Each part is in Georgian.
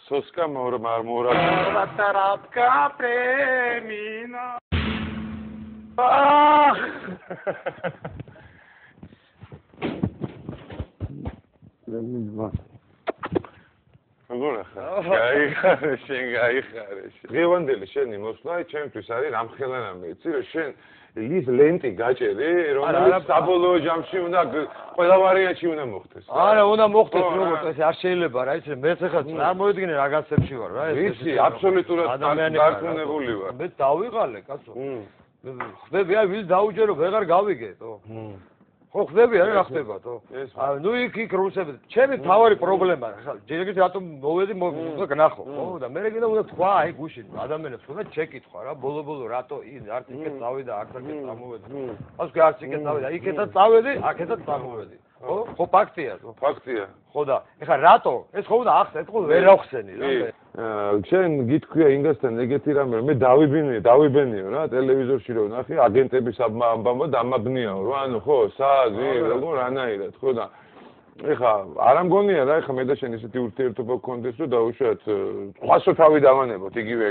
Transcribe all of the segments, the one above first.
Soska Mora Tarapka Premina. Agora, gaixare, შენ გაიხარე. ღევანდელი შენი მოსვლა ჩემთვის არის რამხელანამი, იცი რომ შენ ის ლენტი გაჭერი, რომელიც საბოლოო ჯამში უნდა ყველა ვარიანტში უნდა მოხდეს. არა, უნდა მოხდეს როგორც ეს არ შეიძლება რა, იცი მე ხა წარმოიდგინე რა განსებში ვარ რა, ეს იცი, აბსოლუტურად გარკვეული ვარ. მე დავიღალე, კაცო. ხდები აი ვის დაუჯერო, ვეღარ გავიგეთო. ხო ხდები არა რა ხდებათო? ნუ იქ რუსები. ჩემი თავარი პრობლემა ხა, ჯერ რატომ მოვედი უნდა გნახო, ხო? და მე კიდე უნდა თქვა აი გუშინ ადამიანებს უნდა ჩეკითხვა რა, ბოლო რატო არც იქეთ წავიდა, აქეთ წამოვედი. ასე არც იქეთ წავიდა, იქეთაც წავედი, აქეთაც წამოვედი. ხო? ხო ფაქტია. ფაქტია. ხო და ეხლა რატო? ეს ხო უნდა ახსენეთ, ხო ვერ ახსენი რა. შენ გითქვია ინგასთან ეგეთი რამე მე დავიბენიო რა ტელევიზორში რომ ნახე აგენტების ამბავმა დამაბნიაო რა ანუ ხო სააზი როგორ ანაირად ხო და ეხა არ ამგონია რა ეხა მე და შენ ისეთი ურთიერთობა გქონდეს რომ დაუშვათ სხვასო თავი დავანებოთ იგივე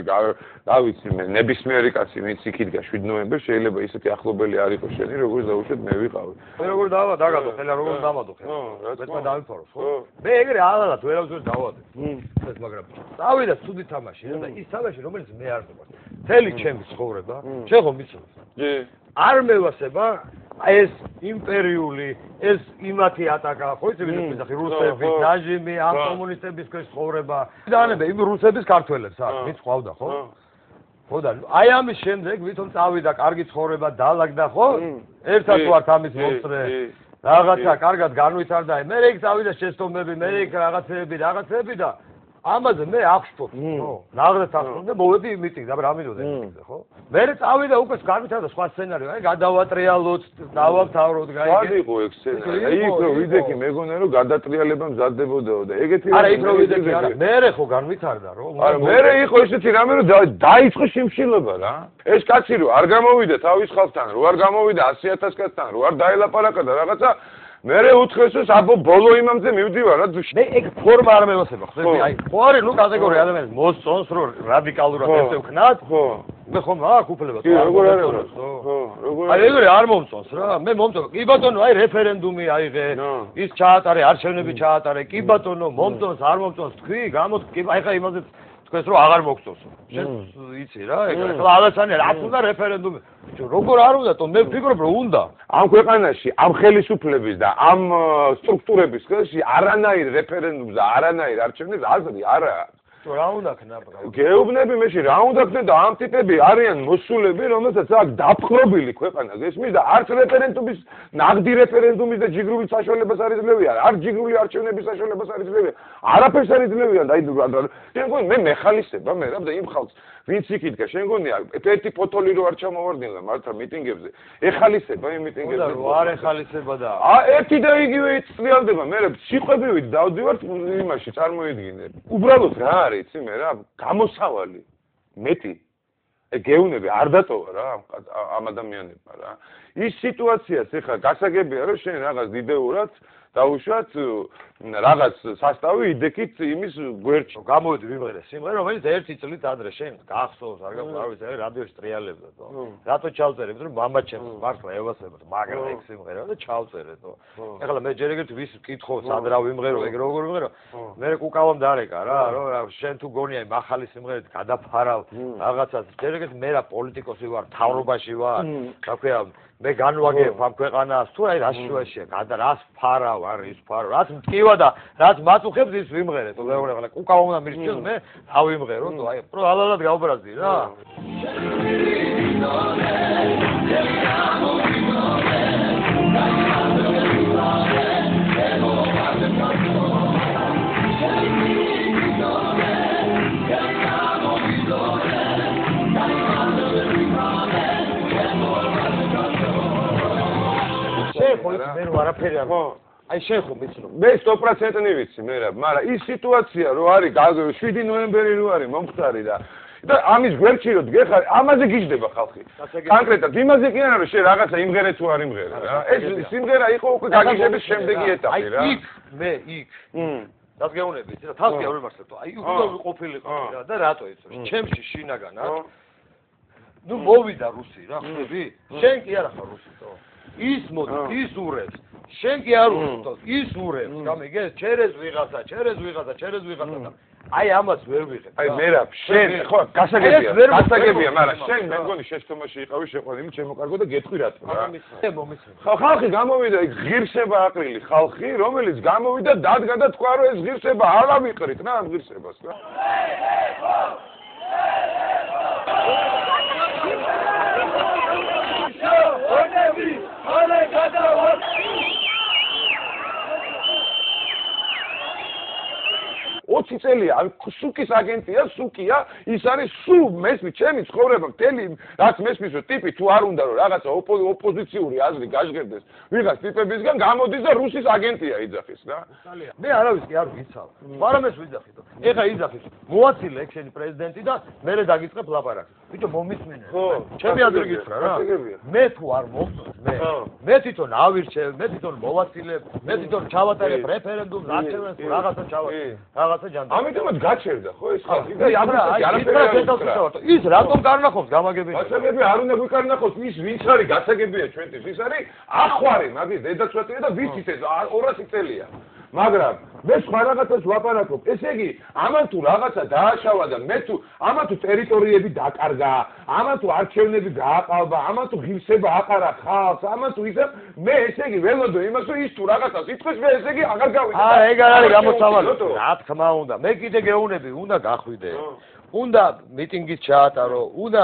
დავიცი მე ნებისმიერი კაცი ვინც იქით გა 7 ნოემბერს შეიძლება ისეთი ახლობელი არ იყოს შენი როგორც დაუშვათ მე ვიყავი მე როგორ დაგადო ხელა როგორ დამადო ხელა მე დავიფარო ხო მე ეგრე ალალად ვერავის დავადე ეს მაგრამ წავიდა ცუდი თამაში და ის თამაში რომელიც მე არ მომაქვს მთელი ჩემი ცხოვრება შენ ხომ მიცნობ არ მევასება ეს იმპერიული ეს იმათი ატაკა ხო იცი ვინც ახი რუსების დაჟიმი ამ კომუნისტების ცხოვრება დანებე იმ რუსების ქართველებს აქ ვინც ყავდა ხო ხო და აი ამის შემდეგ ვითომ წავიდა კარგი ცხოვრება დაალაგდა ხო ერთად ვართ ამის მომწრე რაღაცა კარგად განვითარდა მე იქ წავიდა შეცდომები მე იქ რაღაცები და ამაზე მე აღშფოთო ხო ნაღდათ ახსოვს და მოვედი მიტინგ და რა მინდოდა მიტინგზე ხო მე წავიდა უკვე განვითარდა სხვა სცენარი აი გადავატრიალოთ დავავთავროთ გაიგე არ იყო ეგ სცენარი იქ რო ვიდექი მეგონა რომ გადატრიალება მზადდებოდაო და ეგეთი არა იქ რო ვიდექი არა მე ხო განვითარდა რომ არა მე იყო ესეთი რამე რომ დაიწყო შიმშილობა რა ეს კაცი რო არ გამოვიდა თავის ხალხთან რო არ გამოვიდა 100,000 კაცთან რო არ დაელაპარაკა და რაღაცა მე უთხესოს აბო ბოლო იმამზე მივდივარ რა მე ეგ ფორმა არ მევასება ხდები აი ხო არის ნუ კატეგორია ადამიანს მოსწონს რომ რადიკალურად ესე ვქნათ ხო მე ხომ აქ უფლება კი როგორ არის ხო როგორ აი ეგრე არ მომწონს რა მე მომწონს კი ბატონო აი რეფერენდუმი აიღე ის ჩაატარე არჩევნები ჩაატარე კი ბატონო მომწონს არ მომწონს თქვი გამოთქვი აი ხა იმაზე ეს რო აღარ მოგწონს შენ იცი რა ეგრე ხლა ალასანი რაც უნდა რეფერენდუმი როგორ არ უნდა თო მე ვფიქრობ რომ უნდა ამ ქვეყანაში ამ ხელისუფლების და ამ სტრუქტურების ხელში არანაირ რეფერენდუმს და არანაირ არჩევნებს აზრი არაა რა უნდა ქნა გეუბნები მეში რა უნდა ქნა და ამ ტიპები არიან მოსულები რომელსაც აქ დაფხრობილი ქვეყანა გესმის და არც რეფერენდუმის ნაღდი რეფერენდუმის და ჯიგრული საშუალებას არ იძლევიან არც ჯიგრული არჩევნების საშუალებას არ იძლევიან არაფერს არ იძლევიან და შენ გონი მე მეხალისება მე რა და იმ ხალხს ვინც იქითგა შენ გონია ერთი ფოტოლი რო არ ჩამოვარდნილა მართლა მიტინგებზე ეხალისება იმ მიტინგებზე და არ ეხალისება და ერთი და იგივე წლიანდება მე სიყვებივით დავდივართ იმაში წარმოიდგინე უბრალოდ რა არის იცი მე რა გამოსავალი მეტი გეუნები არ დატოვა რა ამ ადამიანებმა რა ის სიტუაციას ეხლა გასაგებია რომ შენ რაღაც დიდეურად დაუშვათ რაღაც სასტავი იდექით იმის გვერდში გამოვედი ვიმღერე სიმღერა რომელიც ერთი წლით ადრე შენ გახსოვს არ გავარის რადიოში ტრიალებდა თო რატო ჩავწერებ რომ მამა ჩემს მართლა ევასებოდ მაგრამ ეგ სიმღერა და ჩავწერე თო ეხლა მე ჯერ ეგრეთ ვის კითხო სად რა ვიმღერო ეგ როგორ ვიმღერო მე კუკავამ დარეკა რა რომ შენ თუ გონია მახალი სიმღერით გადაფარავ რაღაცას ჯერ ეგრეთ მე რა პოლიტიკოსი ვარ თავრობაში ვარ რა ქვია მე განვაგებ ამ ქვეყანას თუ აი რას შუაშია გადა რას ფარავ არის ფარავ რაც მტკივა და რაც მაწუხებს ის ვიმღერე თო რა კუკავა უნდა მირჩიოს მე ავიმღერო თო აი პრო ალალად გავბრაზდი რა მე ვარაფერი არ აი შენ ხომ მიცნობ მე 100% ვიცი მე რა მაგრამ ის სიტუაცია რო არის 7 ნოემბერი რო არის მომხდარი და და ამის გვერდში რო დგეხარ, ამაზე გიждდება ხალხი. კონკრეტად იმაზე კი არა რომ შენ რაღაცა იმღერე თუ არ იმღერე რა. ეს სიმღერა იყო უკვე გაგიჟების შემდეგი ეტაპი რა. აი იქ მე იქ დას გეუბნები იცი რა თავს გეუბნებარსებო აი უკვე ყოფილიყო რა და რატო იცი ჩემში შინაგანად ნუ მოვიდა რუსი რა ხდები შენ კი არა ხარ რუსი ის მოდი ის ურევს შენ კი არ ურევს ის ურევს გამიგე ჩერეს ვიღაცა და აი ამას ვერ ვიღებ აი მე რა შენ ხო გასაგებია მაგრამ შენ მე მგონი შეცდომაში იყავი შეყვანი იმ ჩემო კარგო და გეტყვი რატო რა ხო ხალხი გამოვიდა იქ ღირსება აყრილი ხალხი რომელიც გამოვიდა დადგა და თქვა რომ ეს ღირსება არ ავიყრით რა ამ ღირსებას რა ოცი წელია სუკის აგენტია სუკია ის არის სუ მესმი ჩემი ცხოვრება მთელი რაც მესმის რომ ტიპი თუ არ უნდა რომ რაღაცა ოპოზიციური აზრი გაჟღერდეს ვიღაც ტიპებისგან გამოდის და რუსის აგენტია იძახის რა მე არავის კი არ ვიცავ მაგრამ ეს ვიძახით ეხა იძახის მოაცილე ეგ შენი პრეზიდენტი და მე დაგიწყებ ლაპარაკი ბიჭო მომისმინე ჩემი აზრი გითხრა რა მე თუ არ მომწონს მე თვითონ ავირჩევ მე თვითონ მოვაცილებ მე თვითონ ჩავატარებ რეფერენდუმს არჩევნებს რაღაცა ჩავატარებ ამიტომაც გაჩერდა ხო ეს ხალხი და ის რატომ გარნახობს გამაგებია გასაგებია არ უნდა გვიკარნახოს ის ვინც არის გასაგებია ჩვენთვის ის არის ახვარი მაგის დედაცვათია და ვიცით ეს 200 წელია მაგრამ მე სხვა რაღაცას ვაპარაკობ ესე იგი ამან თუ რაღაცა დააშავა და მე თუ ამან თუ ტერიტორიები დაკარგა ამან თუ არჩევნები გააყალბა ამან თუ ღირსება აყარა ხალხს ამან თუ ისე მე ესე იგი ველოდო იმას რომ ის თუ რაღაცას იტყვის მე ესე იგი აღარ გავიდე ეგ არ არის გამოსავალი რა თქმა უნდა მე კიდე გეუბნები უნდა გახვიდე უნდა მიტინგის ჩაატარო უნდა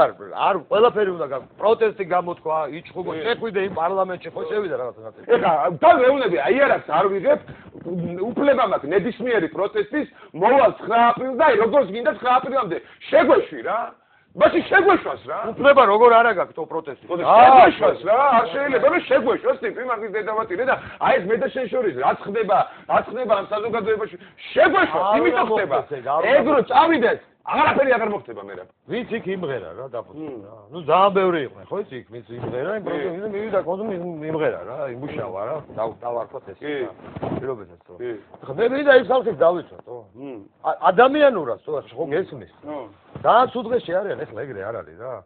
არ ყველაფერი უნდა პროტესტი გამოთქვა იჩხუბო შეხვიდე იმ პარლამენტში ხო შევიდა რაღაცა ეხა და მეუბნები აი არაც არ ვიღებ უფლება მაქვს ნებისმიერი პროტესტის მოვალ 9 აპრილს და როგორც გინდა 9 აპრილამდე შეგვეშვი რა ბაში შეგვეშვას რა უფლება როგორ არა გაქვს თო პროტესტი შეგვეშვას რა არ შეიძლება რომ შეგვეშვას ტიპი მაგის დედავატირე და აი ეს მე და შენ შორის რაც ხდება ამ საზოგადოებაში შეგვეშვას იმიტომ ხდება ეგ რო წავიდეს აღარაფერი აღარ მოხდება მე რა ვინც იქ იმღერა რა დაფუძნა რა ნუ ძალიან ბევრი იყვნენ ხო იცი იქ ვინც იმღერა იმ პრობლემები მივიდა კონდუმი იმღერა რა იმუშავა რა დავარქოთ ეს რა პირობებსაც ხო ხა მე ვიდა ის ხალხის დავიცვათ ხო ადამიანურად ხო გესმის ძალიან სუდღეში არიან ეხლა ეგრე არ არის რა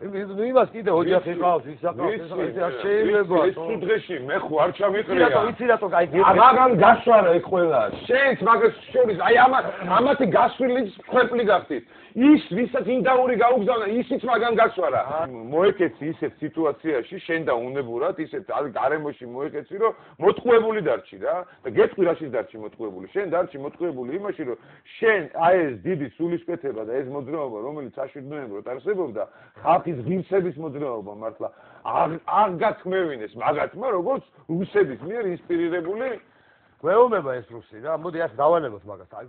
იმას კიდე ოჯახი ყავს ის არ შეიძლება ეს სუდღეში მე ხო არ ჩამიყრია იცი რატო აი მაგან გასვარა ეგ ყველა შენც მაგას შორის აი ამათი გასვლის ხერპლი გახდით ის ვისაც ინდაური გაუგზავნა ისიც მაგან გასვარა მოეკეცი ისეთ სიტუაციაში შენ და უნებურად ისეთ გარემოში მოეკეცი რომ მოტყუებული დარჩი რა და გეტყვი რაშიც დარჩი მოტყუებული შენ დარჩი მოტყუებული იმაში რომ შენ აი ეს დიდი სულისკვეთება და ეს მოძრაობა რომელიც აშვილნოებრად არსებობდა ხალხის ღირსების მოძრაობა მართლა არ გათქმევინეს მაგათმა როგორც რუსების მიერ ინსპირირებული გვეუბნება ეს რუსი რა მოდი ასე დავალებოთ მაგას აი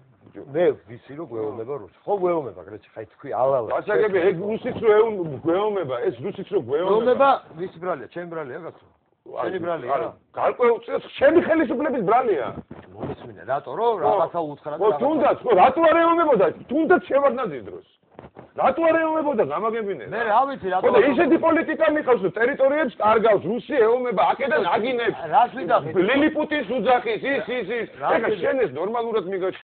მე ვიცი რომ გვეუბნება რუსი ხო გვეუბნება გრეჩი ხაი თქვი ალალა გასაგებია ეგ რუსიც რო გვეუბნება ეს რუსიც რო გვეუბნება ვისი ბრალია ჩემი ბრალია გასო შენი ბრალია გარკვეულწილად ჩემი ხელისუფლების ბრალია მომისმინე რატო რომ რაღაცა უთხრა და თუნდაც ხო რატო არ ეუბნებოდა თუნდაც შევარდნაძის დროს რატო არ ეუბნებოდა გამაგებინე მე რა ვიცი რატო ხო ისეთი პოლიტიკა მიყავს რომ ტერიტორიებს კარგავს რუსი ეუბნება აქედან აგინებს რას ვიდახით ლილიპუტის უძახის ის ეხა შენ ეს ნორმალურად მიგაჩ